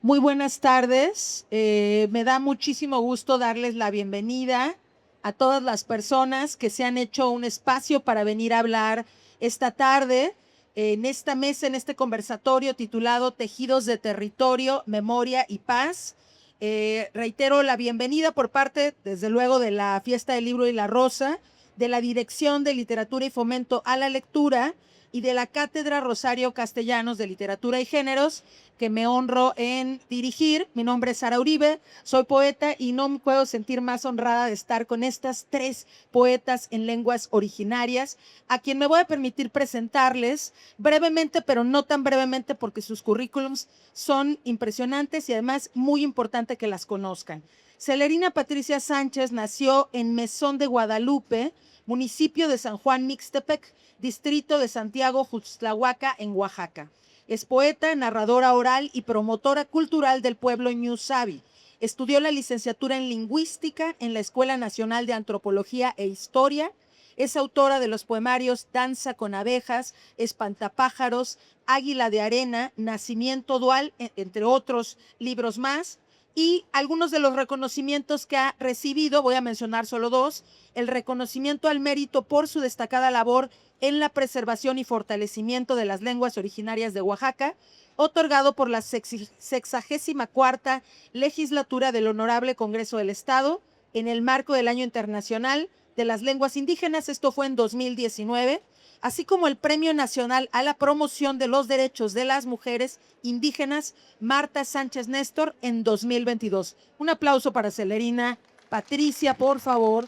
Muy buenas tardes. Me da muchísimo gusto darles la bienvenida a todas las personas que se han hecho un espacio para venir a hablar esta tarde en esta mesa, en este conversatorio titulado Tejidos de Territorio, Memoria y Paz. Reitero la bienvenida por parte, desde luego, de la Fiesta del Libro y la Rosa, de la Dirección de Literatura y Fomento a la Lectura y de la Cátedra Rosario Castellanos de Literatura y Géneros, que me honro en dirigir. Mi nombre es Sara Uribe, soy poeta y no me puedo sentir más honrada de estar con estas tres poetas en lenguas originarias, a quien me voy a permitir presentarles brevemente, pero no tan brevemente porque sus currículums son impresionantes y además muy importante que las conozcan. Celerina Patricia Sánchez nació en Mesón de Guadalupe, municipio de San Juan Mixtepec, distrito de Santiago Juxtlahuaca, en Oaxaca. Es poeta, narradora oral y promotora cultural del pueblo Ñusabi. Estudió la licenciatura en Lingüística en la Escuela Nacional de Antropología e Historia. Es autora de los poemarios Danza con abejas, Espantapájaros, Águila de arena, Nacimiento dual, entre otros libros más. Y algunos de los reconocimientos que ha recibido, voy a mencionar solo dos: el reconocimiento al mérito por su destacada labor en la preservación y fortalecimiento de las lenguas originarias de Oaxaca, otorgado por la 64ª Legislatura del Honorable Congreso del Estado en el marco del Año Internacional de las Lenguas Indígenas. Esto fue en 2019, así como el Premio Nacional a la Promoción de los Derechos de las Mujeres Indígenas Marta Sánchez Néstor en 2022. Un aplauso para Celerina Patricia, por favor.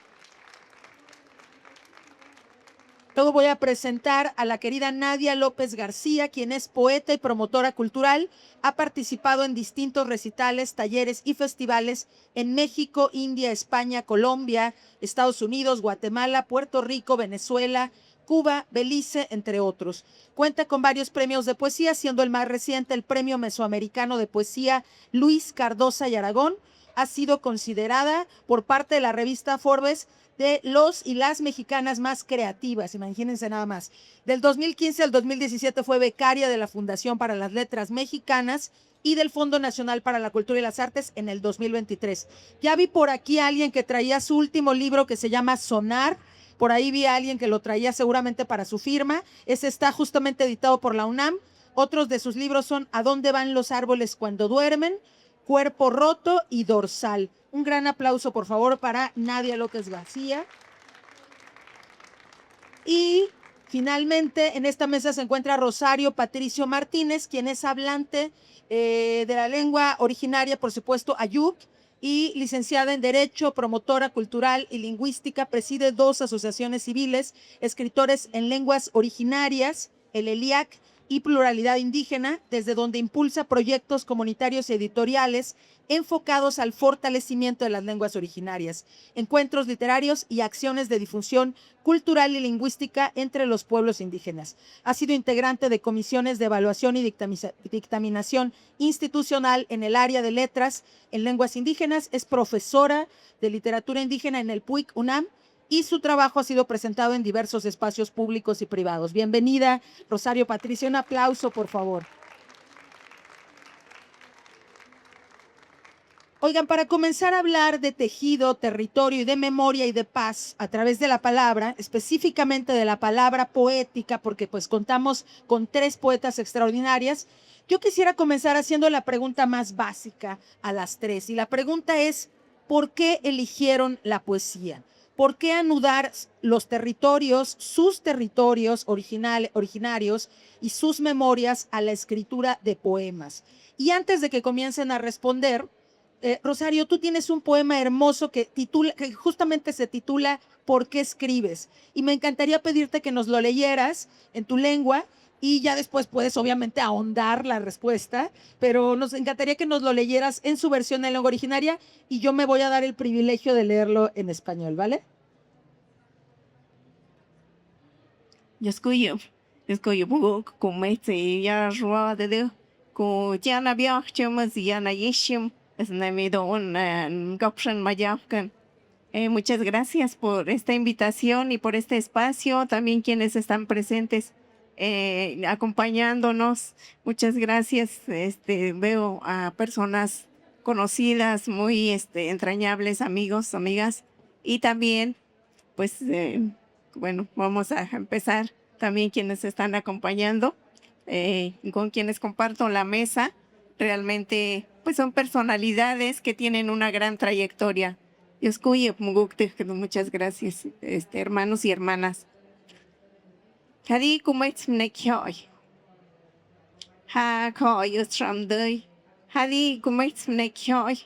Luego voy a presentar a la querida Nadia López García, quien es poeta y promotora cultural. Ha participado en distintos recitales, talleres y festivales en México, India, España, Colombia, Estados Unidos, Guatemala, Puerto Rico, Venezuela, Cuba, Belice, entre otros. Cuenta con varios premios de poesía, siendo el más reciente el Premio Mesoamericano de Poesía Luis Cardosa y Aragón. Ha sido considerada por parte de la revista Forbes de los y las mexicanas más creativas, imagínense nada más. Del 2015 al 2017 fue becaria de la Fundación para las Letras Mexicanas y del Fondo Nacional para la Cultura y las Artes en el 2023. Ya vi por aquí a alguien que traía su último libro que se llama Sonar. Por ahí vi a alguien que lo traía seguramente para su firma. Ese está justamente editado por la UNAM. Otros de sus libros son ¿A dónde van los árboles cuando duermen?, Cuerpo roto y Dorsal. Un gran aplauso, por favor, para Nadia López García. Y finalmente en esta mesa se encuentra Rosario Patricio Martínez, quien es hablante de la lengua originaria, por supuesto, Ayuk, y licenciada en Derecho, promotora cultural y lingüística. Preside dos asociaciones civiles, Escritores en Lenguas Originarias, el ELIAC, y Pluralidad Indígena, desde donde impulsa proyectos comunitarios y editoriales enfocados al fortalecimiento de las lenguas originarias, encuentros literarios y acciones de difusión cultural y lingüística entre los pueblos indígenas. Ha sido integrante de comisiones de evaluación y dictaminación institucional en el área de letras en lenguas indígenas. Es profesora de literatura indígena en el PUIC UNAM y su trabajo ha sido presentado en diversos espacios públicos y privados. Bienvenida, Rosario Patricia. Un aplauso, por favor. Oigan, para comenzar a hablar de tejido, territorio y de memoria y de paz a través de la palabra, específicamente de la palabra poética, porque pues contamos con tres poetas extraordinarias, yo quisiera comenzar haciendo la pregunta más básica a las tres. Y la pregunta es, ¿por qué eligieron la poesía? ¿Por qué anudar los territorios, sus territorios originarios y sus memorias a la escritura de poemas? Y antes de que comiencen a responder, Rosario, tú tienes un poema hermoso que justamente se titula ¿Por qué escribes? Y me encantaría pedirte que nos lo leyeras en tu lengua y ya después puedes obviamente ahondar la respuesta, pero nos encantaría que nos lo leyeras en su versión en lengua originaria y yo me voy a dar el privilegio de leerlo en español, ¿vale? Yaskuyu, yaskuyu bugo kumetse ya rua de ko jana bia chamas yana yeshim es namido un gopshan mayafkan. Muchas gracias por esta invitación y por este espacio, también quienes están presentes. acompañándonos. Muchas gracias. Veo a personas conocidas, muy entrañables, amigos, amigas. Y también, pues, bueno, vamos a empezar también quienes están acompañando, con quienes comparto la mesa. Realmente, pues son personalidades que tienen una gran trayectoria. Muchas gracias, hermanos y hermanas. Hadi kumets mnekhoi. Ha khoi usram dei. Hadi kumets mnekhoi.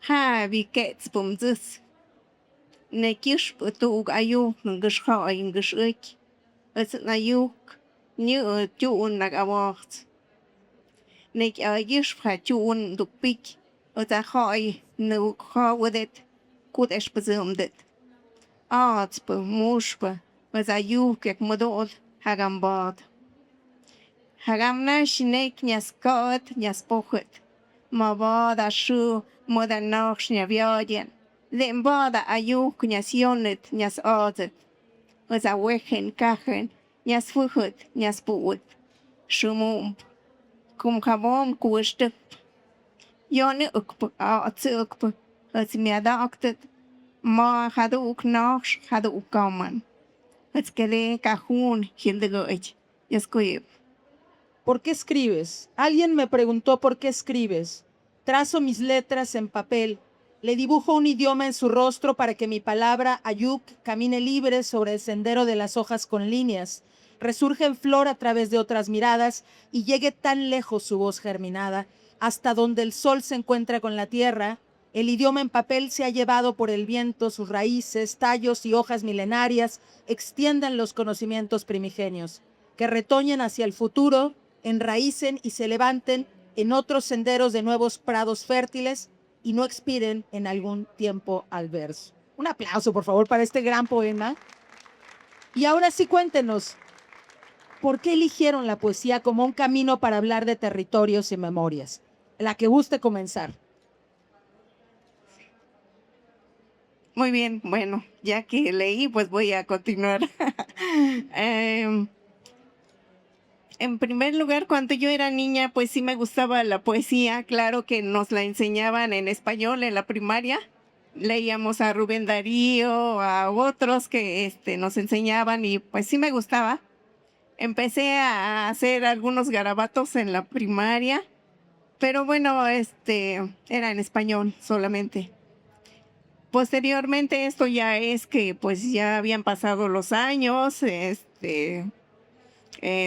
Ha vikets bumzus. Nekish putug ayu ngish khoi ngish ik. It's ayuk new tune nag awacht. Nek ayish phatun dupik. Ota khoi nu kha with it. Kut espazumdet. Artspe mushpe. Was ayuk ek modol hagambad. Hagamna shinek nyas kot nyas pochet. Ma bada shu moda nach nyaviadien. Len bada ayuk nyas yonet nyas adet. Was a wechen kachen nyas fuchut nyas puut. Shumum. Kum kabom kushtup. Yone ukpe a tsukpe. As miada aktet. Ma hadu uk nach hadu ukaman. As kele kahun hildegoich. Yaskuyip. ¿Por qué escribes? Alguien me preguntó por qué escribes. Trazo mis letras en papel. Le dibujo un idioma en su rostro para que mi palabra, Ayuk, camine libre sobre el sendero de las hojas con líneas. Resurge en flor a través de otras miradas y llegue tan lejos su voz germinada, hasta donde el sol se encuentra con la tierra. El idioma en papel se ha llevado por el viento, sus raíces, tallos y hojas milenarias extiendan los conocimientos primigenios, que retoñen hacia el futuro, enraícen y se levanten en otros senderos de nuevos prados fértiles y no expiren en algún tiempo al verso. Un aplauso, por favor, para este gran poema. Y ahora sí cuéntenos, ¿por qué eligieron la poesía como un camino para hablar de territorios y memorias? La que guste comenzar. Muy bien, bueno, ya que leí, pues voy a continuar. En primer lugar, cuando yo era niña, pues sí me gustaba la poesía. Claro que nos la enseñaban en español en la primaria. Leíamos a Rubén Darío, a otros que nos enseñaban y pues sí me gustaba. Empecé a hacer algunos garabatos en la primaria, pero bueno, era en español solamente. Posteriormente esto ya es que pues ya habían pasado los años,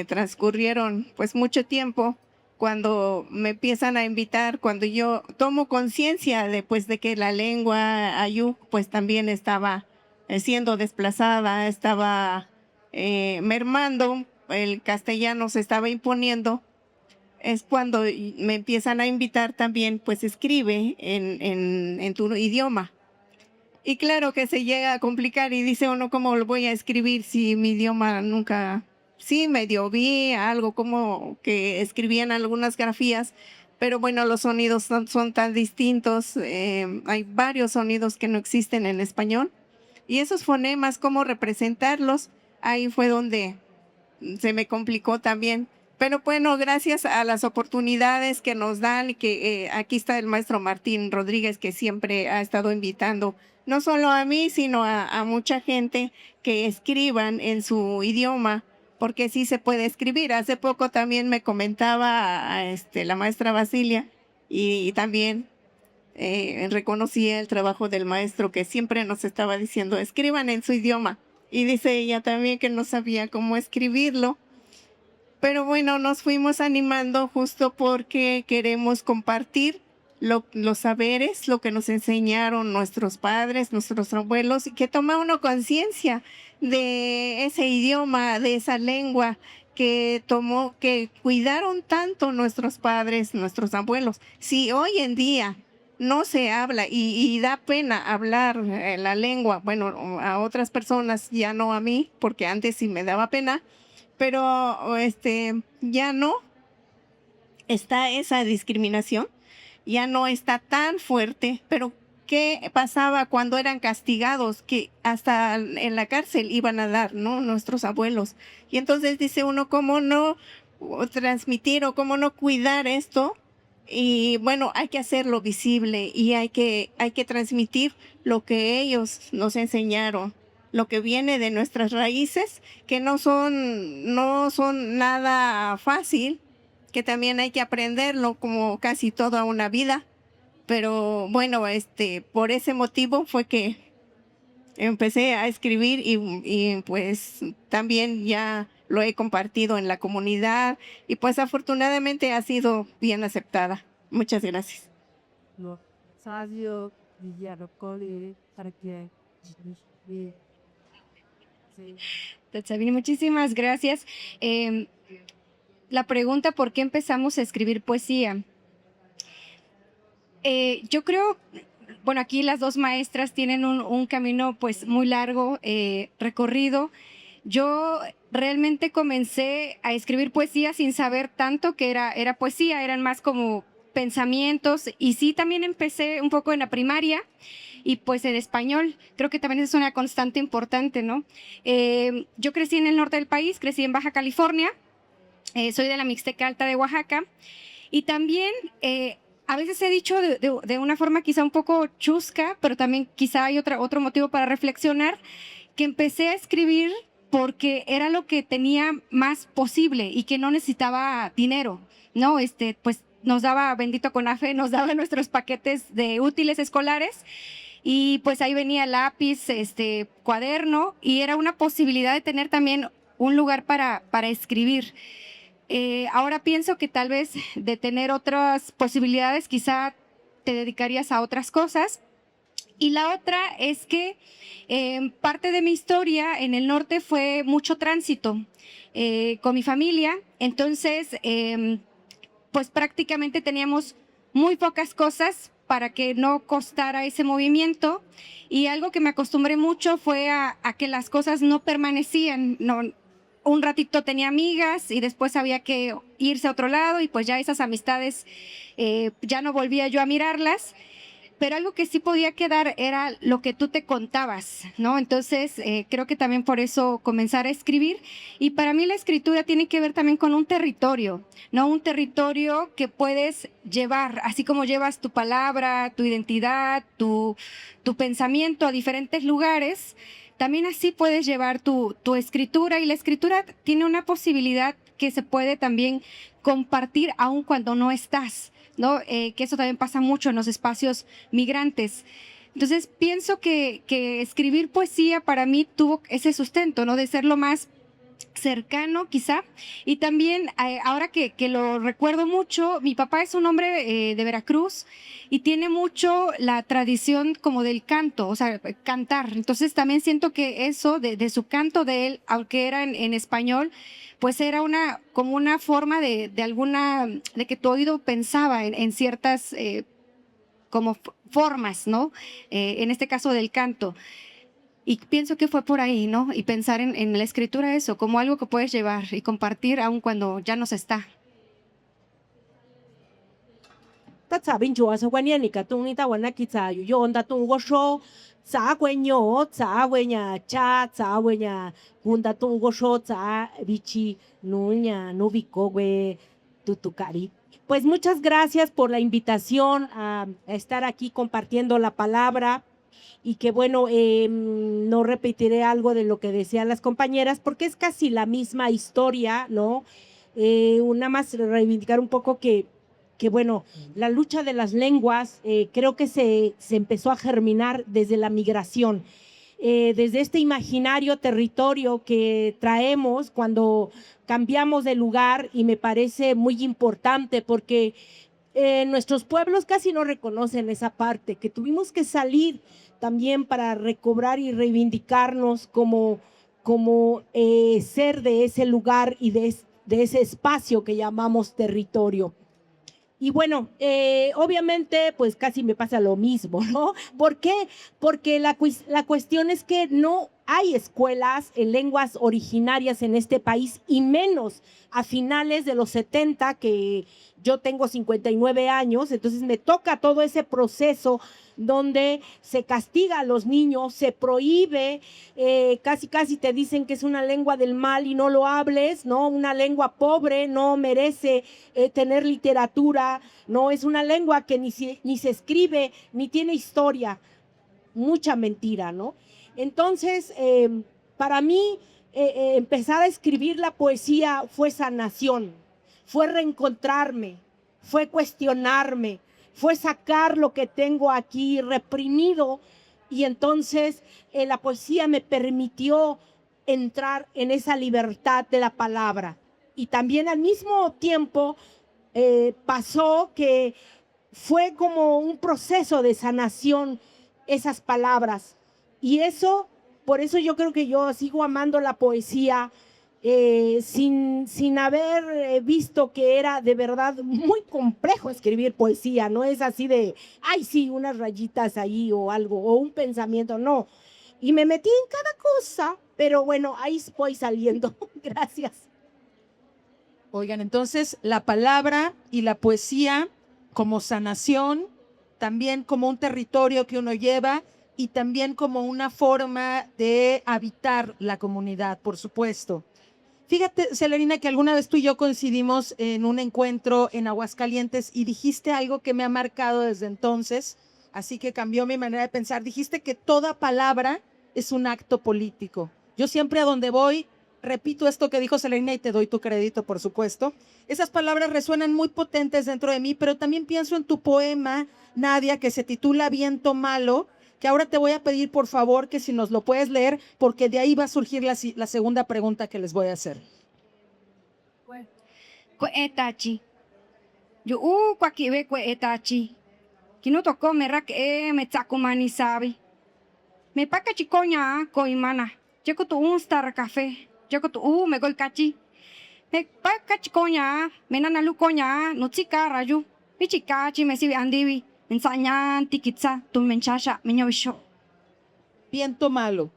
transcurrieron pues mucho tiempo cuando me empiezan a invitar, cuando yo tomo conciencia de que la lengua ayuk pues también estaba siendo desplazada, estaba mermando, el castellano se estaba imponiendo, es cuando me empiezan a invitar también, pues escribe en tu idioma. Y claro que se llega a complicar y dice uno, ¿cómo lo voy a escribir si mi idioma nunca... Sí, medio vi algo como que escribían algunas grafías, pero bueno, los sonidos son tan distintos. Hay varios sonidos que no existen en español. Y esos fonemas, ¿cómo representarlos? Ahí fue donde se me complicó también. Pero bueno, gracias a las oportunidades que nos dan, que aquí está el maestro Martín Rodríguez, que siempre ha estado invitando, no solo a mí, sino a mucha gente que escriban en su idioma, porque sí se puede escribir. Hace poco también me comentaba la maestra Basilia y también reconocía el trabajo del maestro que siempre nos estaba diciendo, escriban en su idioma. Y dice ella también que no sabía cómo escribirlo. Pero bueno, nos fuimos animando justo porque queremos compartir los saberes, lo que nos enseñaron nuestros padres, nuestros abuelos, y que toma uno conciencia de ese idioma, de esa lengua que cuidaron tanto nuestros padres, nuestros abuelos. Si hoy en día no se habla y da pena hablar la lengua, bueno, a otras personas, ya no a mí, porque antes sí me daba pena, pero ya no está esa discriminación, ya no está tan fuerte, pero qué pasaba cuando eran castigados, que hasta en la cárcel iban a dar, ¿no? Nuestros abuelos. Y entonces dice uno, ¿cómo no transmitir o cómo no cuidar esto? Y bueno, hay que hacerlo visible y hay que transmitir lo que ellos nos enseñaron, lo que viene de nuestras raíces, que no son nada fácil, que también hay que aprenderlo como casi toda una vida. Pero bueno, por ese motivo fue que empecé a escribir y pues también ya lo he compartido en la comunidad y pues afortunadamente ha sido bien aceptada. Muchas gracias. No, Sadio, Villarocoli, para que sí. Sabine, muchísimas gracias. La pregunta, ¿por qué empezamos a escribir poesía? Yo creo, bueno, aquí las dos maestras tienen un camino pues muy largo recorrido. Yo realmente comencé a escribir poesía sin saber tanto que era poesía, eran más como pensamientos y sí también empecé un poco en la primaria y pues en español, creo que también es una constante importante, ¿no? Yo crecí en el norte del país, crecí en Baja California, soy de la Mixteca Alta de Oaxaca y también a veces he dicho de una forma quizá un poco chusca, pero también quizá hay otro motivo para reflexionar, que empecé a escribir porque era lo que tenía más posible y que no necesitaba dinero, ¿no? Pues nos daba, bendito CONAFE, nos daba nuestros paquetes de útiles escolares y pues ahí venía lápiz, cuaderno y era una posibilidad de tener también un lugar para escribir. Ahora pienso que tal vez de tener otras posibilidades quizá te dedicarías a otras cosas. Y la otra es que parte de mi historia en el norte fue mucho tránsito con mi familia, entonces pues prácticamente teníamos muy pocas cosas para que no costara ese movimiento y algo que me acostumbré mucho fue a que las cosas no permanecían, no, un ratito tenía amigas y después había que irse a otro lado y pues ya esas amistades ya no volvía yo a mirarlas. Pero algo que sí podía quedar era lo que tú te contabas, ¿no? Entonces, creo que también por eso comenzar a escribir. Y para mí la escritura tiene que ver también con un territorio, ¿no? Un territorio que puedes llevar, así como llevas tu palabra, tu identidad, tu pensamiento a diferentes lugares, también así puedes llevar tu escritura. Y la escritura tiene una posibilidad que se puede también compartir aun cuando no estás, ¿no? Que eso también pasa mucho en los espacios migrantes. Entonces, pienso que escribir poesía para mí tuvo ese sustento, ¿no? De ser lo más cercano quizá, y también ahora que lo recuerdo mucho, mi papá es un hombre de Veracruz y tiene mucho la tradición como del canto, o sea, cantar, entonces también siento que eso de su canto de él, aunque era en español, pues era como una forma de que tu oído pensaba en ciertas como formas, ¿no? En este caso del canto. Y pienso que fue por ahí, ¿no? Y pensar en la escritura eso, como algo que puedes llevar y compartir aun cuando ya no se está. Ta Sabin juasa wania ni katung ni ta wana kitsa yu yo onda tung go sho sa gwenyo sa wenya cha sa wenya gunda tung go sho sa bichi nuña nubiko gwe tutukari. Pues muchas gracias por la invitación a estar aquí compartiendo la palabra. Y que bueno, no repetiré algo de lo que decían las compañeras, porque es casi la misma historia, ¿no? Nada más reivindicar un poco que bueno, la lucha de las lenguas creo que se empezó a germinar desde la migración, desde este imaginario territorio que traemos cuando cambiamos de lugar y me parece muy importante porque nuestros pueblos casi no reconocen esa parte, que tuvimos que salir también para recobrar y reivindicarnos como ser de ese lugar y de ese espacio que llamamos territorio. Y bueno, obviamente, pues casi me pasa lo mismo, ¿no? ¿Por qué? Porque la cuestión es que no hay escuelas en lenguas originarias en este país y menos a finales de los 70, que yo tengo 59 años, entonces me toca todo ese proceso donde se castiga a los niños, se prohíbe, casi te dicen que es una lengua del mal y no lo hables, ¿no? Una lengua pobre no merece tener literatura, no es una lengua que ni se escribe, ni tiene historia, mucha mentira, ¿no? Entonces, para mí, empezar a escribir la poesía fue sanación, fue reencontrarme, fue cuestionarme, fue sacar lo que tengo aquí reprimido, y entonces la poesía me permitió entrar en esa libertad de la palabra. Y también al mismo tiempo pasó que fue como un proceso de sanación esas palabras. Y eso, por eso yo creo que yo sigo amando la poesía, sin haber visto que era de verdad muy complejo escribir poesía. No es así de, ay, sí, unas rayitas ahí o algo, o un pensamiento, no. Y me metí en cada cosa, pero bueno, ahí voy saliendo. Gracias. Oigan, entonces la palabra y la poesía como sanación, también como un territorio que uno lleva y también como una forma de habitar la comunidad, por supuesto. Fíjate, Celerina, que alguna vez tú y yo coincidimos en un encuentro en Aguascalientes y dijiste algo que me ha marcado desde entonces, así que cambió mi manera de pensar. Dijiste que toda palabra es un acto político. Yo siempre a donde voy repito esto que dijo Celerina y te doy tu crédito, por supuesto. Esas palabras resuenan muy potentes dentro de mí, pero también pienso en tu poema, Nadia, que se titula Viento Malo, que ahora te voy a pedir por favor que si nos lo puedes leer, porque de ahí va a surgir la segunda pregunta que les voy a hacer. Kuetachi. Yo kwakibe kuetachi. Kino toko merak me tsakumani sabi. Me paka chikonya koimana. Jeko tu un star café. Jeko tu me gol kachi. Me paka chikonya, me nanalu konya, no tsika rayu. Pichikachi me sibi andivi. Ensañan tikitsa tu menchacha meñovisho. Viento malo.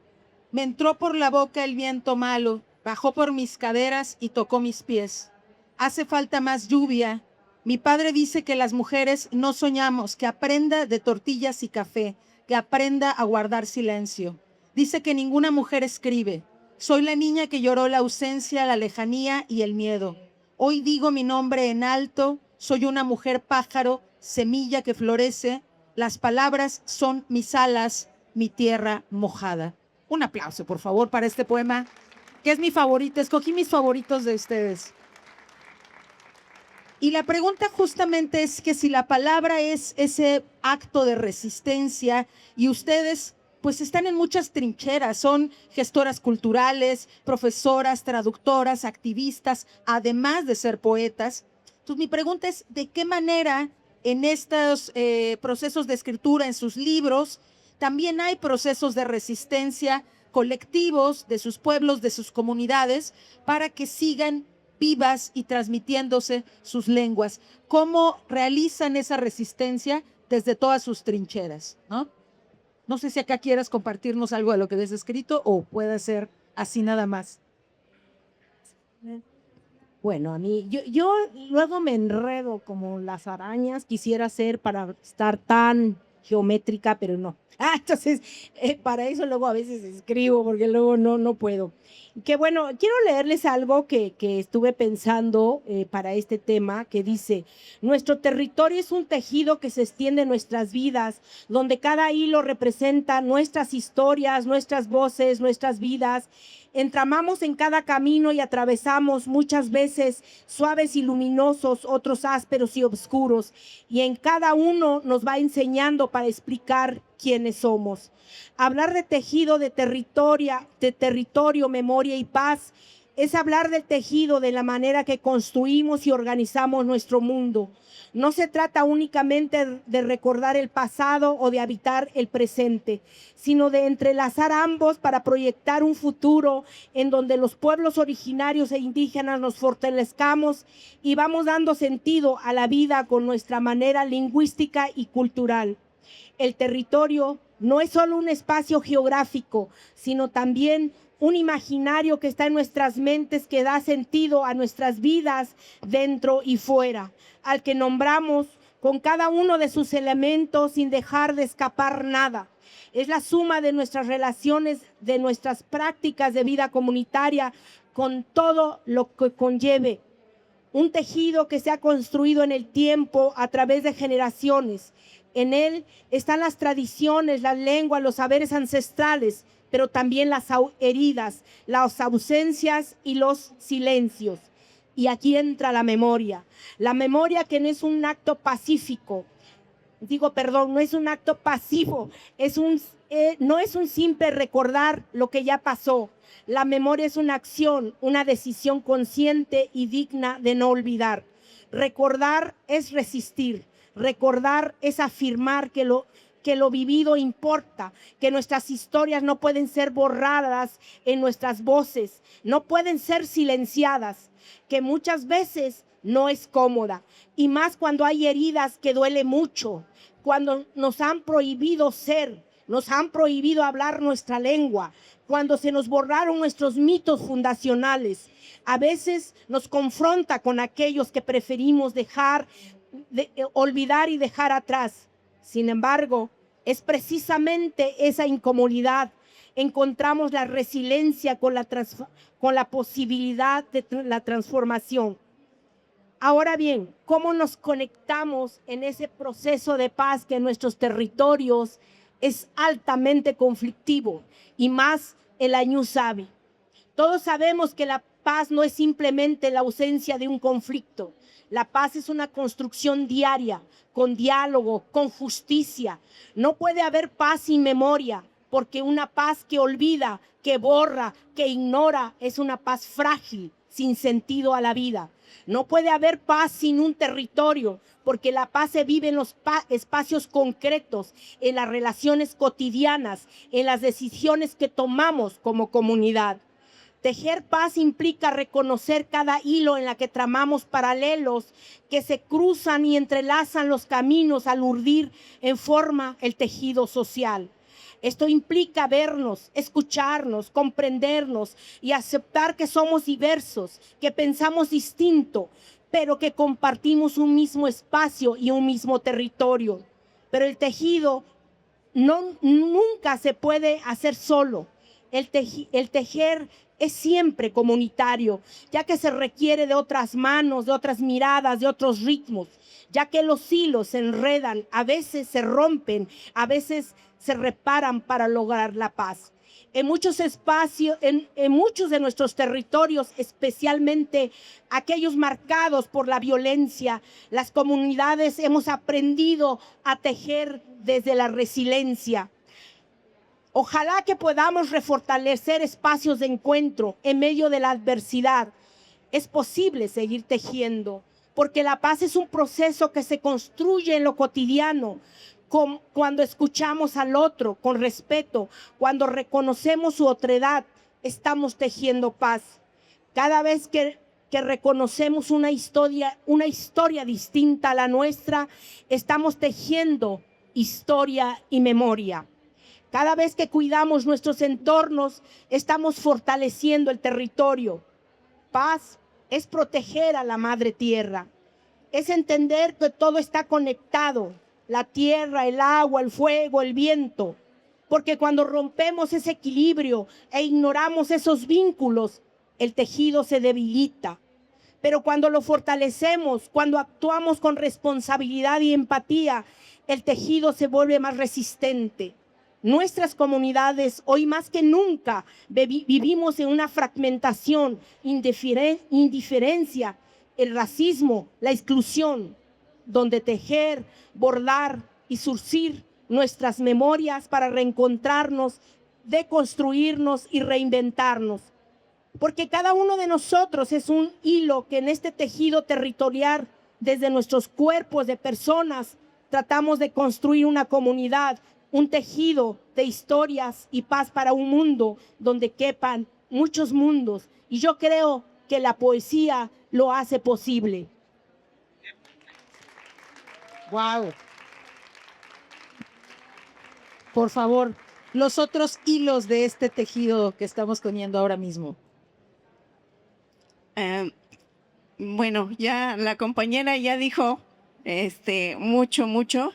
Me entró por la boca el viento malo, bajó por mis caderas y tocó mis pies. Hace falta más lluvia. Mi padre dice que las mujeres no soñamos, que aprenda de tortillas y café, que aprenda a guardar silencio. Dice que ninguna mujer escribe. Soy la niña que lloró la ausencia, la lejanía y el miedo. Hoy digo mi nombre en alto, soy una mujer pájaro, semilla que florece. Las palabras son mis alas, mi tierra mojada. Un aplauso, por favor, para este poema, que es mi favorito. Escogí mis favoritos de ustedes. Y la pregunta justamente es que si la palabra es ese acto de resistencia y ustedes pues están en muchas trincheras, son gestoras culturales, profesoras, traductoras, activistas, además de ser poetas. Entonces mi pregunta es, ¿de qué manera en estos procesos de escritura, en sus libros, también hay procesos de resistencia colectivos de sus pueblos, de sus comunidades, para que sigan vivas y transmitiéndose sus lenguas? ¿Cómo realizan esa resistencia desde todas sus trincheras? No sé si acá quieras compartirnos algo de lo que has escrito o puede ser así nada más. Bueno, a mí, yo luego me enredo como las arañas, quisiera ser para estar tan geométrica, pero no. Entonces, para eso luego a veces escribo, porque luego no puedo. Que bueno, quiero leerles algo que estuve pensando para este tema, que dice: nuestro territorio es un tejido que se extiende en nuestras vidas, donde cada hilo representa nuestras historias, nuestras voces, nuestras vidas. Entramamos en cada camino y atravesamos muchas veces suaves y luminosos, otros ásperos y oscuros, y en cada uno nos va enseñando para explicar quiénes somos. Hablar de tejido de territorio, memoria y paz es hablar del tejido, de la manera que construimos y organizamos nuestro mundo. No se trata únicamente de recordar el pasado o de habitar el presente, sino de entrelazar ambos para proyectar un futuro en donde los pueblos originarios e indígenas nos fortalezcamos y vamos dando sentido a la vida con nuestra manera lingüística y cultural. El territorio no es solo un espacio geográfico, sino también un imaginario que está en nuestras mentes, que da sentido a nuestras vidas dentro y fuera, al que nombramos con cada uno de sus elementos sin dejar de escapar nada. Es la suma de nuestras relaciones, de nuestras prácticas de vida comunitaria, con todo lo que conlleve. Un tejido que se ha construido en el tiempo a través de generaciones. En él están las tradiciones, las lenguas, los saberes ancestrales, pero también las heridas, las ausencias y los silencios. Y aquí entra la memoria que no es un acto pacífico, no es un acto pasivo, no es un simple recordar lo que ya pasó. La memoria es una acción, una decisión consciente y digna de no olvidar. Recordar es resistir, recordar es afirmar que lo vivido importa, que nuestras historias no pueden ser borradas en nuestras voces, no pueden ser silenciadas, que muchas veces no es cómoda, y más cuando hay heridas que duele mucho, cuando nos han prohibido ser, nos han prohibido hablar nuestra lengua, cuando se nos borraron nuestros mitos fundacionales. A veces nos confronta con aquellos que preferimos olvidar y dejar atrás. Sin embargo, es precisamente esa incomodidad. Encontramos la resiliencia con la posibilidad de la transformación. Ahora bien, ¿cómo nos conectamos en ese proceso de paz que en nuestros territorios es altamente conflictivo, y más el Añú sabe? Todos sabemos que la paz no es simplemente la ausencia de un conflicto. La paz es una construcción diaria, con diálogo, con justicia. No puede haber paz sin memoria, porque una paz que olvida, que borra, que ignora, es una paz frágil, sin sentido a la vida. No puede haber paz sin un territorio, porque la paz se vive en los espacios concretos, en las relaciones cotidianas, en las decisiones que tomamos como comunidad. Tejer paz implica reconocer cada hilo en la que tramamos paralelos que se cruzan y entrelazan los caminos al urdir en forma el tejido social. Esto implica vernos, escucharnos, comprendernos y aceptar que somos diversos, que pensamos distinto, pero que compartimos un mismo espacio y un mismo territorio. Pero el tejido nunca se puede hacer solo. El tejer es siempre comunitario, ya que se requiere de otras manos, de otras miradas, de otros ritmos, ya que los hilos se enredan, a veces se rompen, a veces se reparan para lograr la paz. En muchos espacios, en muchos de nuestros territorios, especialmente aquellos marcados por la violencia, las comunidades hemos aprendido a tejer desde la resiliencia. Ojalá que podamos refortalecer espacios de encuentro en medio de la adversidad. Es posible seguir tejiendo, porque la paz es un proceso que se construye en lo cotidiano, cuando escuchamos al otro con respeto, cuando reconocemos su otredad, estamos tejiendo paz. Cada vez que reconocemos una historia distinta a la nuestra, estamos tejiendo historia y memoria. Cada vez que cuidamos nuestros entornos, estamos fortaleciendo el territorio. Paz es proteger a la madre tierra, es entender que todo está conectado. La tierra, el agua, el fuego, el viento. Porque cuando rompemos ese equilibrio e ignoramos esos vínculos, el tejido se debilita. Pero cuando lo fortalecemos, cuando actuamos con responsabilidad y empatía, el tejido se vuelve más resistente. Nuestras comunidades, hoy más que nunca, vivimos en una fragmentación, indiferencia, el racismo, la exclusión, donde tejer, bordar y surcir nuestras memorias para reencontrarnos, deconstruirnos y reinventarnos. Porque cada uno de nosotros es un hilo que en este tejido territorial, desde nuestros cuerpos de personas, tratamos de construir una comunidad, un tejido de historias y paz para un mundo donde quepan muchos mundos. Y yo creo que la poesía lo hace posible. Wow. por favor, los otros hilos de este tejido que estamos poniendo ahora mismo. Bueno, ya la compañera ya dijo mucho.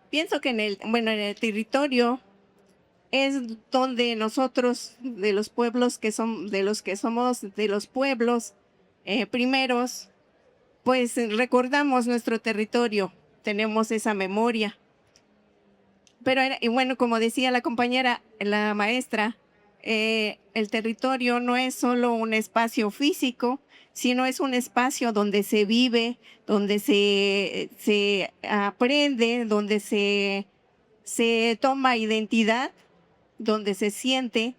Pienso que en el territorio es donde nosotros, de los pueblos que son, de los que somos de los pueblos primeros, pues recordamos nuestro territorio, tenemos esa memoria. Pero, y bueno, como decía la compañera, la maestra, el territorio no es solo un espacio físico, sino es un espacio donde se vive, donde se aprende, donde se toma identidad, donde se siente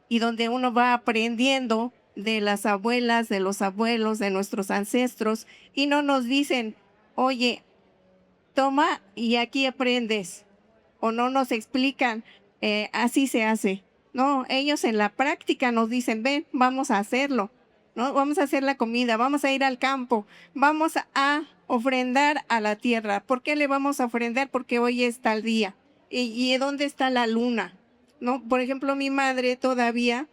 y donde uno va aprendiendo de las abuelas, de los abuelos, de nuestros ancestros, y no nos dicen, oye, toma y aquí aprendes, o no nos explican, así se hace. No, ellos en la práctica nos dicen, ven, vamos a hacerlo, ¿no? Vamos a hacer la comida, vamos a ir al campo, vamos a ofrendar a la tierra. ¿Por qué le vamos a ofrendar? Porque hoy es tal día. ¿Y dónde está la luna? ¿No? Por ejemplo, mi madre todavía,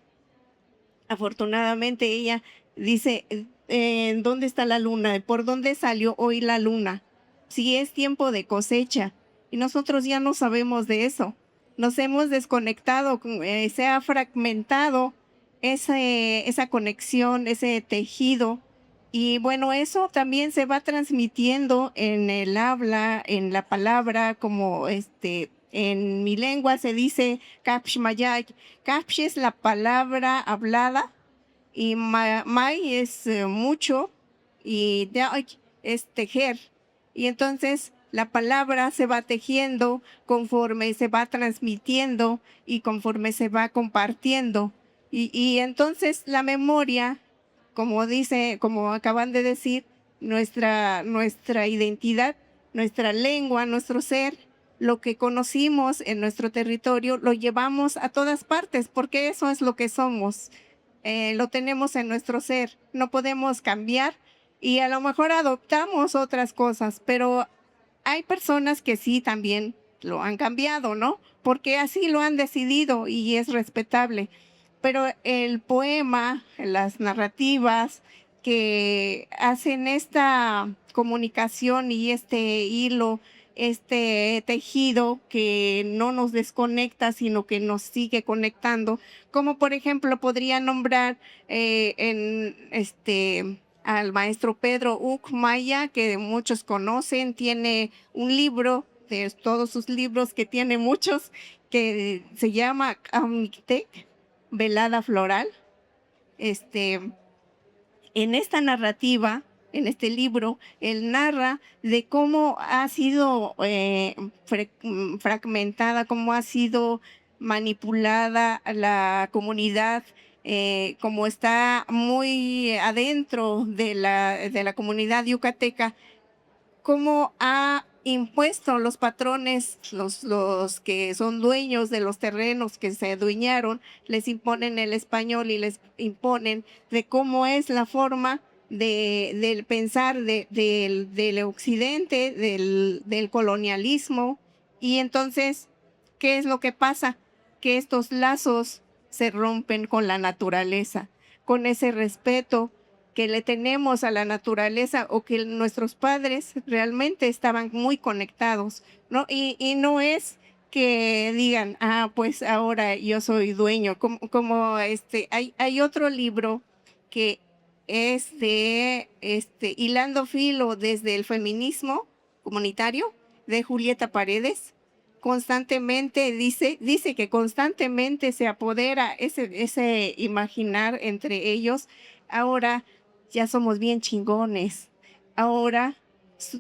afortunadamente, ella dice, ¿dónde está la luna? ¿Por dónde salió hoy la luna? Si es tiempo de cosecha. Y nosotros ya no sabemos de eso. Nos hemos desconectado, se ha fragmentado esa conexión, ese tejido. Y bueno, eso también se va transmitiendo en el habla, en la palabra, como en mi lengua se dice Kapsh Mayay. Kapsh es la palabra hablada y May es mucho y Day es tejer. Y entonces la palabra se va tejiendo conforme se va transmitiendo y conforme se va compartiendo. Y entonces la memoria, como acaban de decir, nuestra identidad, nuestra lengua, nuestro ser, lo que conocimos en nuestro territorio, lo llevamos a todas partes, porque eso es lo que somos. Lo tenemos en nuestro ser, no podemos cambiar y a lo mejor adoptamos otras cosas, pero hay personas que sí también lo han cambiado, ¿no? Porque así lo han decidido y es respetable. Pero el poema, las narrativas que hacen esta comunicación y este hilo, este tejido que no nos desconecta, sino que nos sigue conectando, como por ejemplo podría nombrar al maestro Pedro Ucmaya, que muchos conocen, tiene un libro, de todos sus libros, que tiene muchos, que se llama Amtec, Velada Floral. En esta narrativa, en este libro, él narra de cómo ha sido fragmentada, cómo ha sido manipulada la comunidad, como está muy adentro de la comunidad yucateca, cómo ha impuesto los patrones, los que son dueños de los terrenos que se adueñaron, les imponen el español y les imponen de cómo es la forma del pensar del occidente, del colonialismo. Y entonces, ¿qué es lo que pasa? Que estos lazos se rompen con la naturaleza, con ese respeto que le tenemos a la naturaleza, o que nuestros padres realmente estaban muy conectados, ¿no? Y no es que digan, pues ahora yo soy dueño, hay otro libro que es de Hilando Filo desde el feminismo comunitario, de Julieta Paredes. Constantemente dice que constantemente se apodera ese imaginar entre ellos. Ahora ya somos bien chingones. Ahora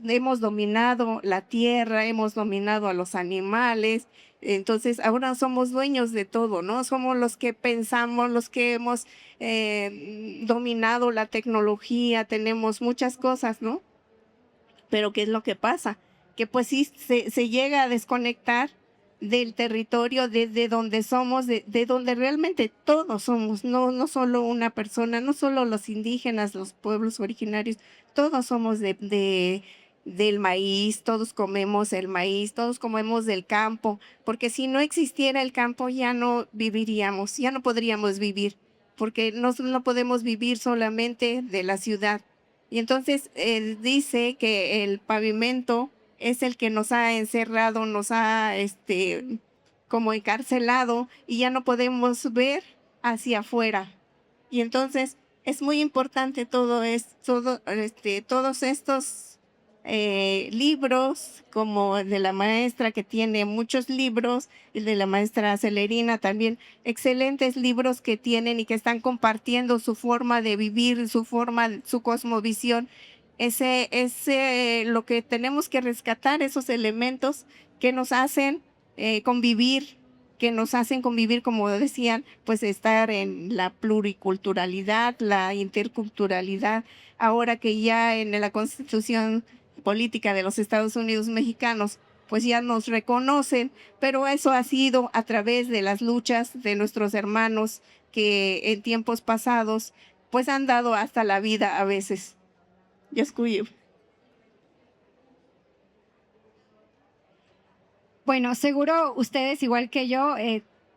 hemos dominado la tierra, hemos dominado a los animales. Entonces ahora somos dueños de todo, ¿no? Somos los que pensamos, los que hemos dominado la tecnología, tenemos muchas cosas, ¿no? Pero ¿qué es lo que pasa? Que pues sí se llega a desconectar del territorio de donde somos, de donde realmente todos somos, no solo una persona, no solo los indígenas, los pueblos originarios, todos somos de del maíz, todos comemos el maíz, todos comemos del campo, porque si no existiera el campo ya no viviríamos, ya no podríamos vivir, porque no podemos vivir solamente de la ciudad. Y entonces él dice que el pavimento es el que nos ha encerrado, nos ha como encarcelado y ya no podemos ver hacia afuera. Y entonces es muy importante todos estos libros, como el de la maestra que tiene muchos libros, el de la maestra Celerina también, excelentes libros que tienen y que están compartiendo su forma de vivir, su cosmovisión. Lo que tenemos que rescatar, esos elementos que nos hacen convivir, como decían, pues estar en la pluriculturalidad, la interculturalidad. Ahora que ya en la Constitución Política de los Estados Unidos Mexicanos, pues ya nos reconocen, pero eso ha sido a través de las luchas de nuestros hermanos que en tiempos pasados, pues han dado hasta la vida a veces. Yaskuyev. Bueno, seguro ustedes, igual que yo,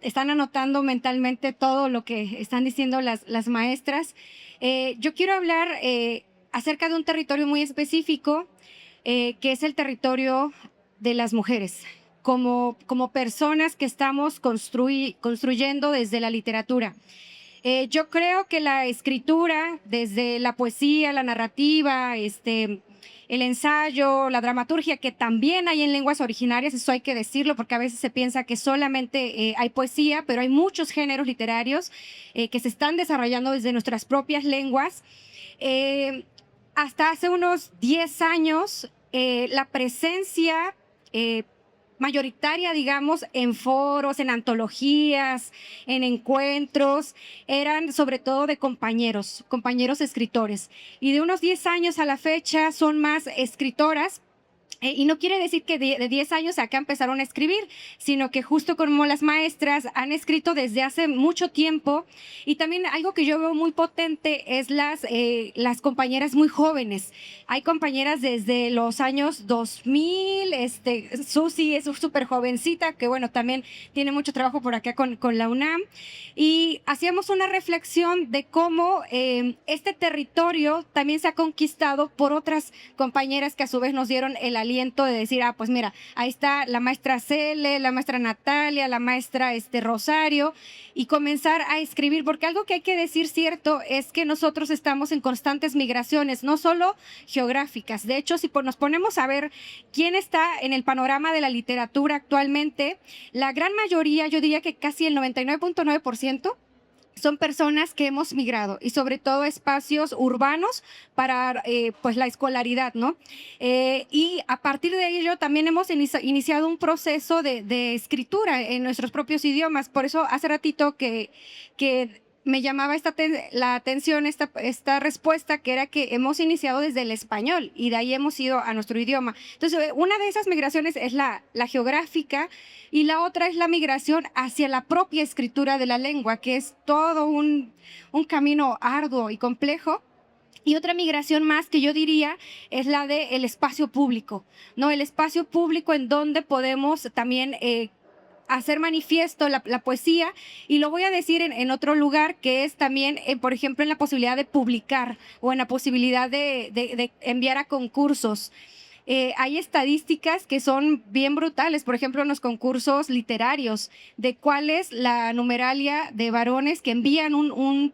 están anotando mentalmente todo lo que están diciendo las maestras. Yo quiero hablar acerca de un territorio muy específico, que es el territorio de las mujeres, como personas que estamos construyendo desde la literatura. Yo creo que la escritura, desde la poesía, la narrativa, el ensayo, la dramaturgia, que también hay en lenguas originarias, eso hay que decirlo, porque a veces se piensa que solamente hay poesía, pero hay muchos géneros literarios que se están desarrollando desde nuestras propias lenguas. Hasta hace unos 10 años, la presencia mayoritaria, digamos, en foros, en antologías, en encuentros, eran sobre todo de compañeros escritores. Y de unos 10 años a la fecha son más escritoras. Y no quiere decir que de 10 años acá empezaron a escribir, sino que justo como las maestras han escrito desde hace mucho tiempo. Y también algo que yo veo muy potente es las compañeras muy jóvenes. Hay compañeras desde los años 2000, Susi es súper jovencita, que bueno, también tiene mucho trabajo por acá con la UNAM. Y hacíamos una reflexión de cómo este territorio también se ha conquistado por otras compañeras que a su vez nos dieron el aliento de decir, pues mira, ahí está la maestra Cele, la maestra Natalia, la maestra Rosario, y comenzar a escribir, porque algo que hay que decir cierto es que nosotros estamos en constantes migraciones, no solo geográficas. De hecho, si nos ponemos a ver quién está en el panorama de la literatura actualmente, la gran mayoría, yo diría que casi el 99.9%, son personas que hemos migrado y sobre todo espacios urbanos para pues la escolaridad, ¿no? Y a partir de ello también hemos iniciado un proceso de escritura en nuestros propios idiomas. Por eso hace ratito que me llamaba la atención esta respuesta, que era que hemos iniciado desde el español y de ahí hemos ido a nuestro idioma. Entonces, una de esas migraciones es la geográfica y la otra es la migración hacia la propia escritura de la lengua, que es todo un camino arduo y complejo. Y otra migración más que yo diría es la del espacio público, ¿no? El espacio público en donde podemos también hacer manifiesto la poesía, y lo voy a decir en otro lugar, que es también, por ejemplo, en la posibilidad de publicar o en la posibilidad de enviar a concursos. Hay estadísticas que son bien brutales, por ejemplo, en los concursos literarios, de cuál es la numeralia de varones que envían un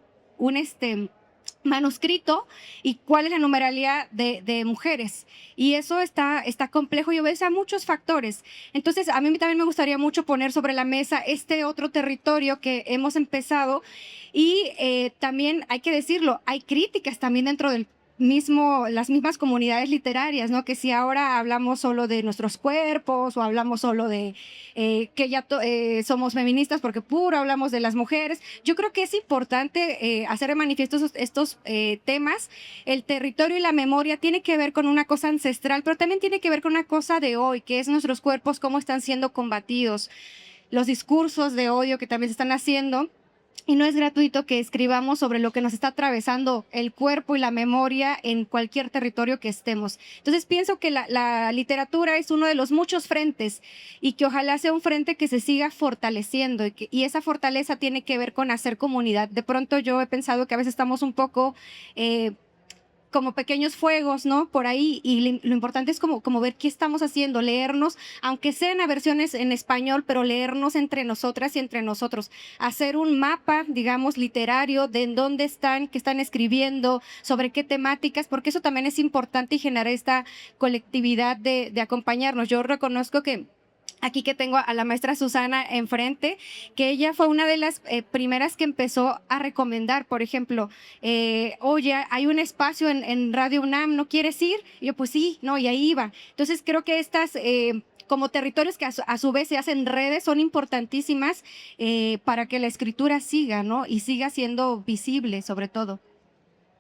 manuscrito y cuál es la numeralia de mujeres. Y eso está complejo y obedece a muchos factores. Entonces, a mí también me gustaría mucho poner sobre la mesa este otro territorio que hemos empezado, y también hay que decirlo, hay críticas también dentro del las mismas comunidades literarias, ¿no? Que si ahora hablamos solo de nuestros cuerpos o hablamos solo de que ya somos feministas porque puro hablamos de las mujeres. Yo creo que es importante hacer de manifiesto estos temas. El territorio y la memoria tiene que ver con una cosa ancestral, pero también tiene que ver con una cosa de hoy, que es nuestros cuerpos, cómo están siendo combatidos, los discursos de odio que también se están haciendo. y no es gratuito que escribamos sobre lo que nos está atravesando el cuerpo y la memoria en cualquier territorio que estemos. Entonces pienso que la literatura es uno de los muchos frentes y que ojalá sea un frente que se siga fortaleciendo y esa fortaleza tiene que ver con hacer comunidad. De pronto yo he pensado que a veces estamos un poco como pequeños fuegos, ¿no? Por ahí, y lo importante es como ver qué estamos haciendo, leernos, aunque sean a versiones en español, pero leernos entre nosotras y entre nosotros, hacer un mapa, digamos, literario de en dónde están, qué están escribiendo, sobre qué temáticas, porque eso también es importante y generar esta colectividad de acompañarnos. Yo reconozco que aquí que tengo a la maestra Susana enfrente, que ella fue una de las primeras que empezó a recomendar, por ejemplo, oye, hay un espacio en Radio UNAM, ¿no quieres ir? Y yo, pues sí, no, y ahí iba. Entonces creo que estas como territorios que a su vez se hacen redes son importantísimas para que la escritura siga, ¿no? Y siga siendo visible, sobre todo.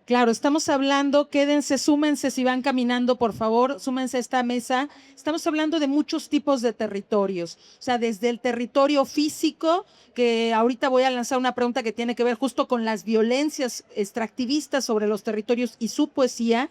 Claro, estamos hablando, quédense, súmense si van caminando, por favor, súmense a esta mesa. Estamos hablando de muchos tipos de territorios, o sea, desde el territorio físico, que ahorita voy a lanzar una pregunta que tiene que ver justo con las violencias extractivistas sobre los territorios y su poesía,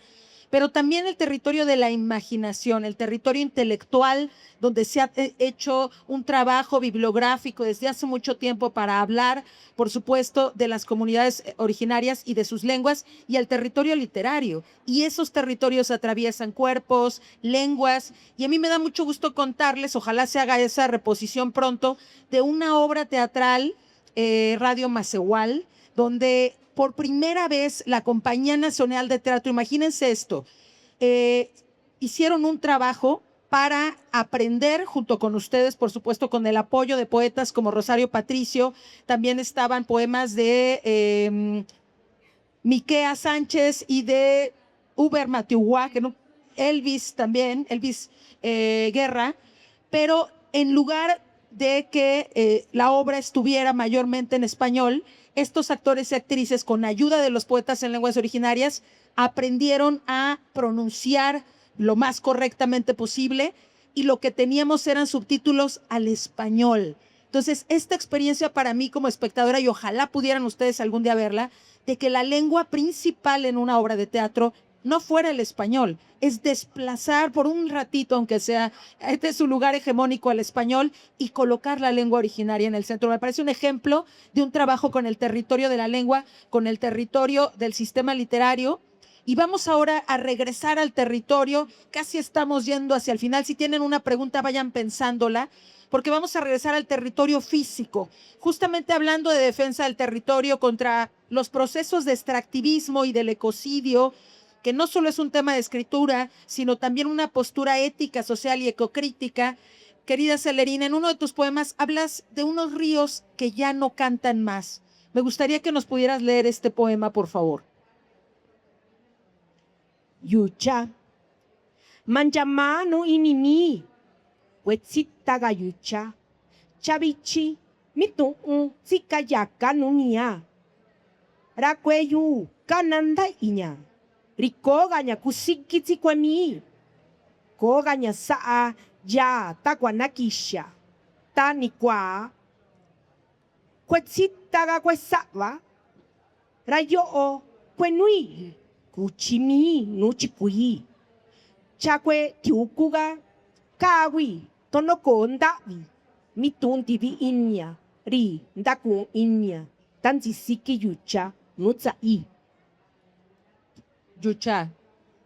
pero también el territorio de la imaginación, el territorio intelectual, donde se ha hecho un trabajo bibliográfico desde hace mucho tiempo para hablar, por supuesto, de las comunidades originarias y de sus lenguas, y el territorio literario. Y esos territorios atraviesan cuerpos, lenguas, y a mí me da mucho gusto contarles, ojalá se haga esa reposición pronto, de una obra teatral, Radio Macehual, donde por primera vez la Compañía Nacional de Teatro, imagínense esto, hicieron un trabajo para aprender junto con ustedes, por supuesto, con el apoyo de poetas como Rosario Patricio, también estaban poemas de Miquea Sánchez y de Uber Matiuhua, Elvis también, Elvis Guerra, pero en lugar de que la obra estuviera mayormente en español, estos actores y actrices, con ayuda de los poetas en lenguas originarias, aprendieron a pronunciar lo más correctamente posible y lo que teníamos eran subtítulos al español. Entonces, esta experiencia para mí como espectadora, y ojalá pudieran ustedes algún día verla, de que la lengua principal en una obra de teatro no fuera el español, es desplazar por un ratito, aunque sea este es su lugar hegemónico al español, y colocar la lengua originaria en el centro. Me parece un ejemplo de un trabajo con el territorio de la lengua, con el territorio del sistema literario. Y vamos ahora a regresar al territorio, casi estamos yendo hacia el final. Si tienen una pregunta, vayan pensándola, porque vamos a regresar al territorio físico, justamente hablando de defensa del territorio contra los procesos de extractivismo y del ecocidio, que no solo es un tema de escritura, sino también una postura ética, social y ecocrítica. Querida Celerina, en uno de tus poemas hablas de unos ríos que ya no cantan más. Me gustaría que nos pudieras leer este poema, por favor. Yucha. Manjamano inimi. Wetsitaga yucha. Chavichi. Mitu tsikayaka nunia. Rakweyu kananda inya. Rikoganya kusikiti kwami. Koganya saa ya takwanakisha. Tanikwa. Kwetsitaga kwesava. Rayo kwenui. Kuchimi nuchipui. Chakwe tiukuga. Kawi tonoko ndavi. Mituntivi inya. Ri ndaku inya. Tanzisiki yucha nutsai. Yucha.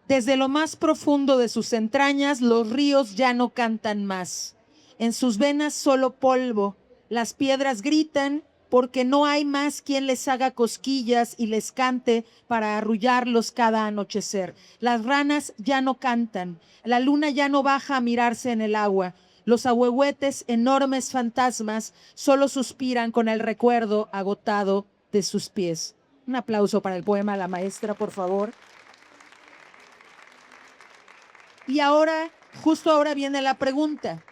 Desde lo más profundo de sus entrañas, los ríos ya no cantan más. En sus venas solo polvo. Las piedras gritan porque no hay más quien les haga cosquillas y les cante para arrullarlos cada anochecer. Las ranas ya no cantan. La luna ya no baja a mirarse en el agua. Los ahuehuetes, enormes fantasmas, solo suspiran con el recuerdo agotado de sus pies. Un aplauso para el poema La Maestra, por favor. Y ahora, justo ahora viene la pregunta.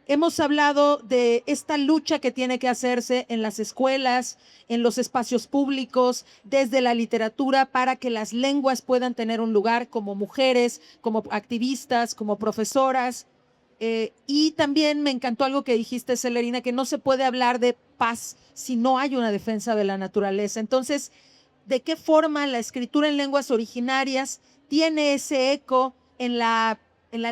Hemos hablado de esta lucha que tiene que hacerse en las escuelas, en los espacios públicos, desde la literatura, para que las lenguas puedan tener un lugar como mujeres, como activistas, como profesoras. Y también me encantó algo que dijiste, Celerina, que no se puede hablar de paz si no hay una defensa de la naturaleza. Entonces, ¿de qué forma la escritura en lenguas originarias tiene ese eco en la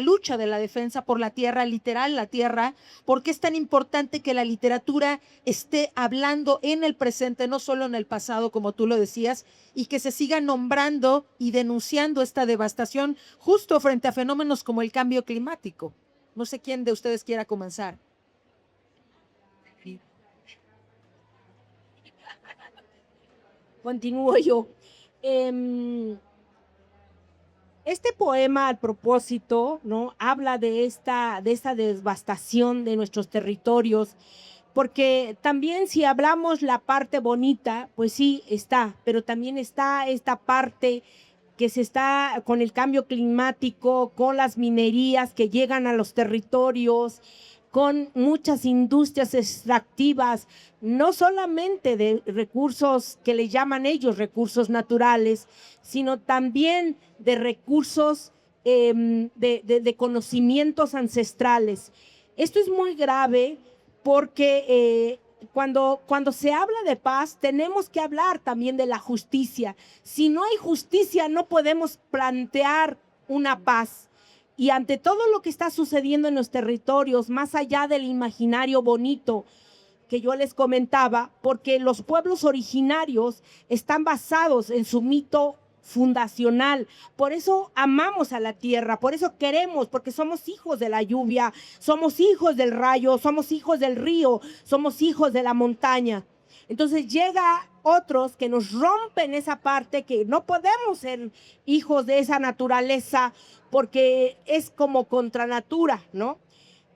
lucha de la defensa por la tierra, literal, la tierra? ¿Por qué es tan importante que la literatura esté hablando en el presente, no solo en el pasado, como tú lo decías, y que se siga nombrando y denunciando esta devastación justo frente a fenómenos como el cambio climático? No sé quién de ustedes quiera comenzar. Continúo yo. Este poema, al propósito, ¿no? Habla de esta devastación de nuestros territorios, porque también si hablamos la parte bonita, pues sí está, pero también está esta parte que se está con el cambio climático, con las minerías que llegan a los territorios, con muchas industrias extractivas, no solamente de recursos que le llaman ellos recursos naturales, sino también de recursos de conocimientos ancestrales. Esto es muy grave porque cuando se habla de paz, tenemos que hablar también de la justicia. Si no hay justicia, no podemos plantear una paz. Y ante todo lo que está sucediendo en los territorios, más allá del imaginario bonito que yo les comentaba, porque los pueblos originarios están basados en su mito fundacional. Por eso amamos a la tierra, por eso queremos, porque somos hijos de la lluvia, somos hijos del rayo, somos hijos del río, somos hijos de la montaña. Entonces llega otros que nos rompen esa parte, que no podemos ser hijos de esa naturaleza porque es como contra natura, ¿no?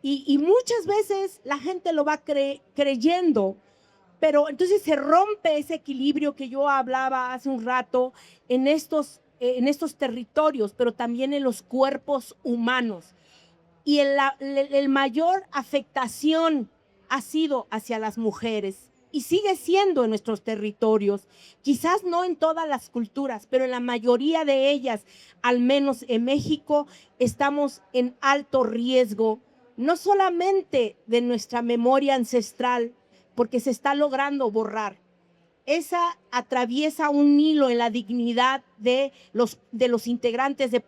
Y muchas veces la gente lo va creyendo, pero entonces se rompe ese equilibrio que yo hablaba hace un rato en estos territorios, pero también en los cuerpos humanos. Y el mayor afectación ha sido hacia las mujeres y sigue siendo en nuestros territorios. Quizás no en todas las culturas, pero en la mayoría de ellas, al menos en México, estamos en alto riesgo, no solamente de nuestra memoria ancestral, porque se está logrando borrar. Esa atraviesa un hilo en la dignidad de los integrantes de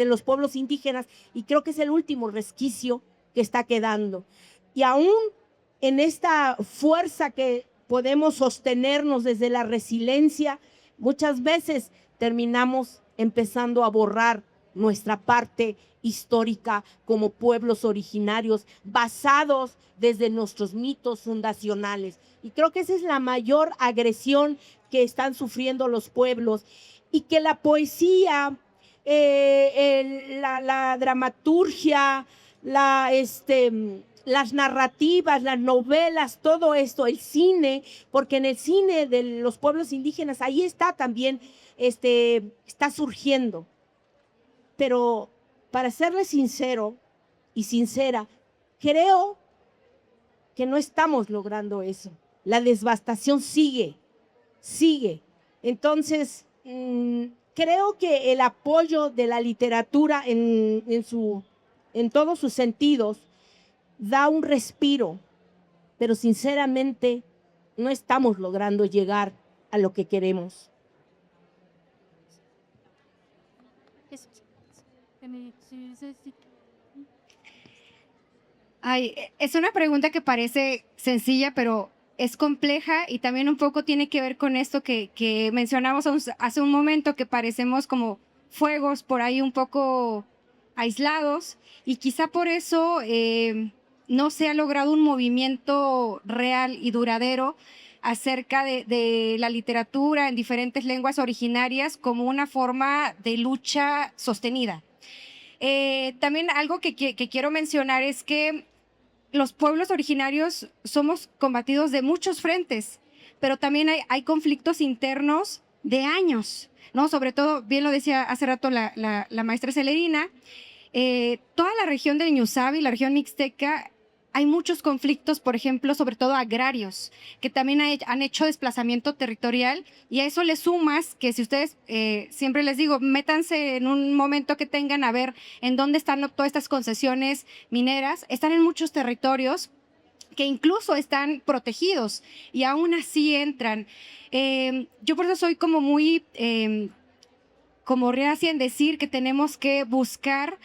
los pueblos indígenas, y creo que es el último resquicio que está quedando. Y aún en esta fuerza que podemos sostenernos desde la resiliencia, muchas veces terminamos empezando a borrar nuestra parte histórica como pueblos originarios, basados desde nuestros mitos fundacionales. Y creo que esa es la mayor agresión que están sufriendo los pueblos, y que la poesía, la dramaturgia, las narrativas, las novelas, todo esto, el cine, porque en el cine de los pueblos indígenas, ahí está también, está surgiendo. Pero para serle sincero y sincera, creo que no estamos logrando eso. La devastación sigue. Entonces, creo que el apoyo de la literatura en todos sus sentidos da un respiro, pero sinceramente no estamos logrando llegar a lo que queremos. Ay, es una pregunta que parece sencilla, pero es compleja, y también un poco tiene que ver con esto que mencionamos hace un momento, que parecemos como fuegos por ahí un poco aislados, y quizá por eso no se ha logrado un movimiento real y duradero acerca de la literatura en diferentes lenguas originarias como una forma de lucha sostenida. También algo que quiero mencionar es que los pueblos originarios somos combatidos de muchos frentes, pero también hay conflictos internos de años, ¿no? Sobre todo, bien lo decía hace rato la maestra Celerina, toda la región del Ñusabi, la región mixteca, hay muchos conflictos, por ejemplo, sobre todo agrarios, que también han hecho desplazamiento territorial, y a eso le sumas que si ustedes, siempre les digo, métanse en un momento que tengan a ver en dónde están todas estas concesiones mineras, están en muchos territorios, que incluso están protegidos y aún así entran. Yo por eso soy como muy como reacia en decir que tenemos que buscar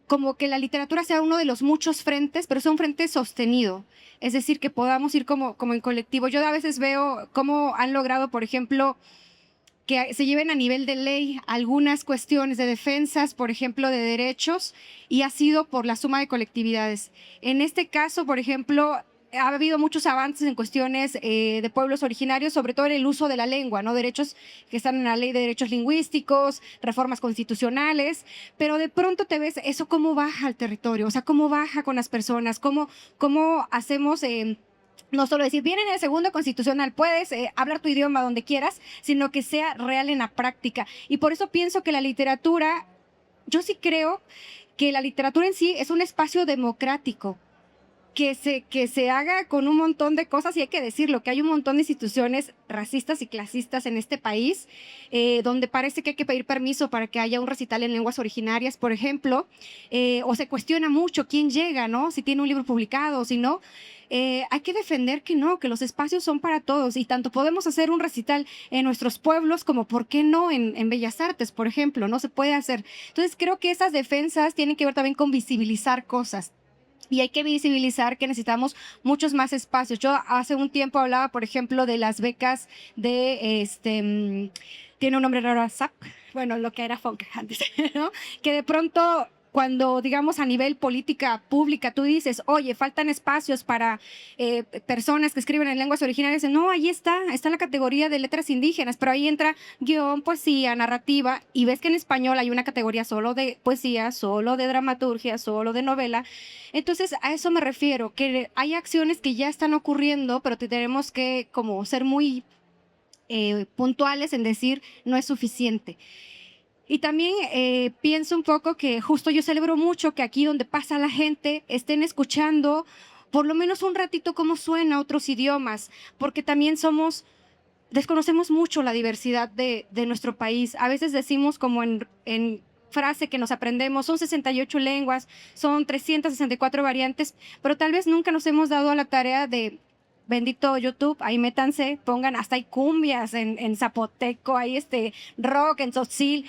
como que la literatura sea uno de los muchos frentes, pero sea un frente sostenido. Es decir, que podamos ir como en colectivo. Yo a veces veo cómo han logrado, por ejemplo, que se lleven a nivel de ley algunas cuestiones de defensas, por ejemplo, de derechos, y ha sido por la suma de colectividades. En este caso, por ejemplo, ha habido muchos avances en cuestiones de pueblos originarios, sobre todo en el uso de la lengua, ¿no? Derechos que están en la ley de derechos lingüísticos, reformas constitucionales, pero de pronto te ves eso cómo baja al territorio, o sea, cómo baja con las personas, cómo hacemos... no solo decir, viene en el segundo constitucional, puedes hablar tu idioma donde quieras, sino que sea real en la práctica. Y por eso pienso que la literatura, yo sí creo que la literatura en sí es un espacio democrático, que se haga con un montón de cosas, y hay que decirlo, que hay un montón de instituciones racistas y clasistas en este país, donde parece que hay que pedir permiso para que haya un recital en lenguas originarias, por ejemplo, o se cuestiona mucho quién llega, ¿no? Si tiene un libro publicado o si no. Hay que defender que no, que los espacios son para todos, y tanto podemos hacer un recital en nuestros pueblos como, ¿por qué no en Bellas Artes, por ejemplo? No se puede hacer. Entonces creo que esas defensas tienen que ver también con visibilizar cosas. Y hay que visibilizar que necesitamos muchos más espacios. Yo hace un tiempo hablaba, por ejemplo, de las becas de, tiene un nombre raro, SAP, bueno, lo que era FONC antes, ¿no? Que de pronto, cuando, digamos, a nivel política pública, tú dices, oye, faltan espacios para personas que escriben en lenguas originarias. No, ahí está la categoría de letras indígenas, pero ahí entra guión, poesía, narrativa, y ves que en español hay una categoría solo de poesía, solo de dramaturgia, solo de novela. Entonces, a eso me refiero, que hay acciones que ya están ocurriendo, pero tenemos que como ser muy puntuales en decir, no es suficiente. Y también pienso un poco que justo yo celebro mucho que aquí donde pasa la gente estén escuchando por lo menos un ratito cómo suena otros idiomas, porque también desconocemos mucho la diversidad de nuestro país. A veces decimos como en frase que nos aprendemos, son 68 lenguas, son 364 variantes, pero tal vez nunca nos hemos dado a la tarea de, bendito YouTube, ahí métanse, pongan, hasta hay cumbias en zapoteco, hay rock en tzotzil.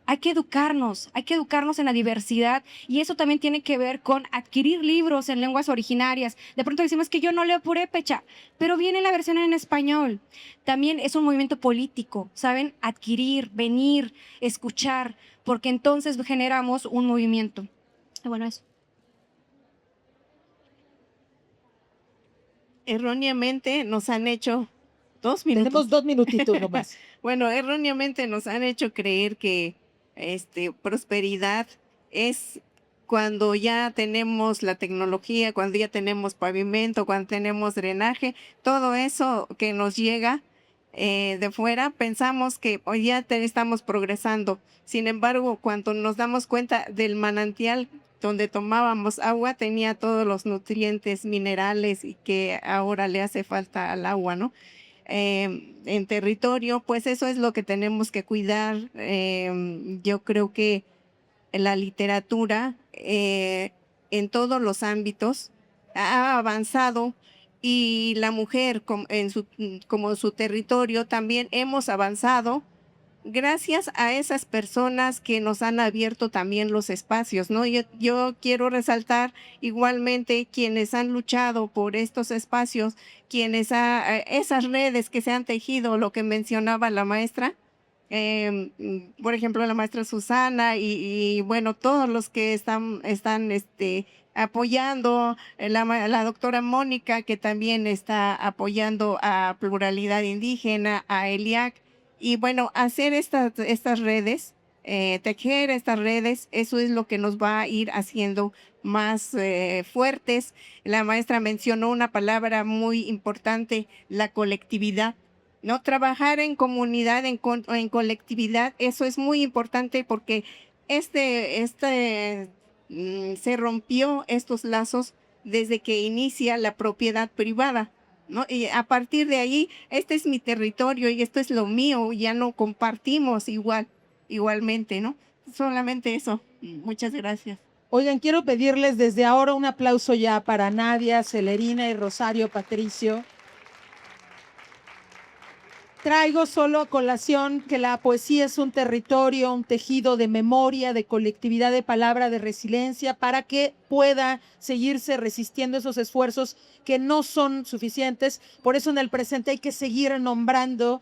Hay que educarnos en la diversidad, y eso también tiene que ver con adquirir libros en lenguas originarias. De pronto decimos que yo no leo purépecha, pero viene la versión en español. También es un movimiento político, ¿saben? Adquirir, venir, escuchar, porque entonces generamos un movimiento. Bueno, eso. Erróneamente nos han hecho 2 minutos. Tenemos 2 minutitos nomás. Bueno, erróneamente nos han hecho creer que prosperidad es cuando ya tenemos la tecnología, cuando ya tenemos pavimento, cuando tenemos drenaje, todo eso que nos llega de fuera, pensamos que hoy ya estamos progresando. Sin embargo, cuando nos damos cuenta del manantial donde tomábamos agua, tenía todos los nutrientes minerales y que ahora le hace falta al agua, ¿no? En territorio, pues eso es lo que tenemos que cuidar. Yo creo que la literatura en todos los ámbitos ha avanzado, y la mujer como su territorio también hemos avanzado gracias a esas personas que nos han abierto también los espacios, ¿no? Yo quiero resaltar igualmente quienes han luchado por estos espacios, esas redes que se han tejido, lo que mencionaba la maestra, por ejemplo, la maestra Susana y bueno, todos los que están apoyando, la doctora Mónica, que también está apoyando a Pluralidad Indígena, a ELIAC. Y bueno, hacer estas redes, tejer estas redes, eso es lo que nos va a ir haciendo más fuertes. La maestra mencionó una palabra muy importante, la colectividad, ¿no? Trabajar en comunidad, en colectividad, eso es muy importante, porque se rompió estos lazos desde que inicia la propiedad privada, ¿no? Y a partir de ahí, este es mi territorio y esto es lo mío, ya no compartimos igualmente, ¿no? Solamente eso. Muchas gracias. Oigan, quiero pedirles desde ahora un aplauso ya para Nadia, Celerina y Rosario Patricio. Traigo solo a colación que la poesía es un territorio, un tejido de memoria, de colectividad de palabra, de resiliencia, para que pueda seguirse resistiendo esos esfuerzos que no son suficientes. Por eso en el presente hay que seguir nombrando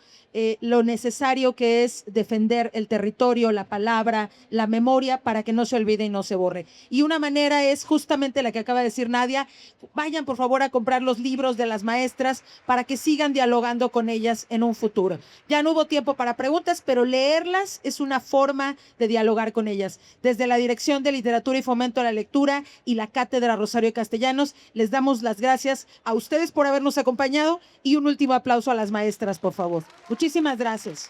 lo necesario que es defender el territorio, la palabra, la memoria, para que no se olvide y no se borre. Y una manera es justamente la que acaba de decir Nadia. Vayan por favor a comprar los libros de las maestras para que sigan dialogando con ellas en un futuro. Ya no hubo tiempo para preguntas, pero leerlas es una forma de dialogar con ellas. Desde la Dirección de Literatura y Fomento a la Lectura y la Cátedra Rosario Castellanos, les damos las gracias a ustedes por habernos acompañado y un último aplauso a las maestras, por favor. Muchísimas gracias.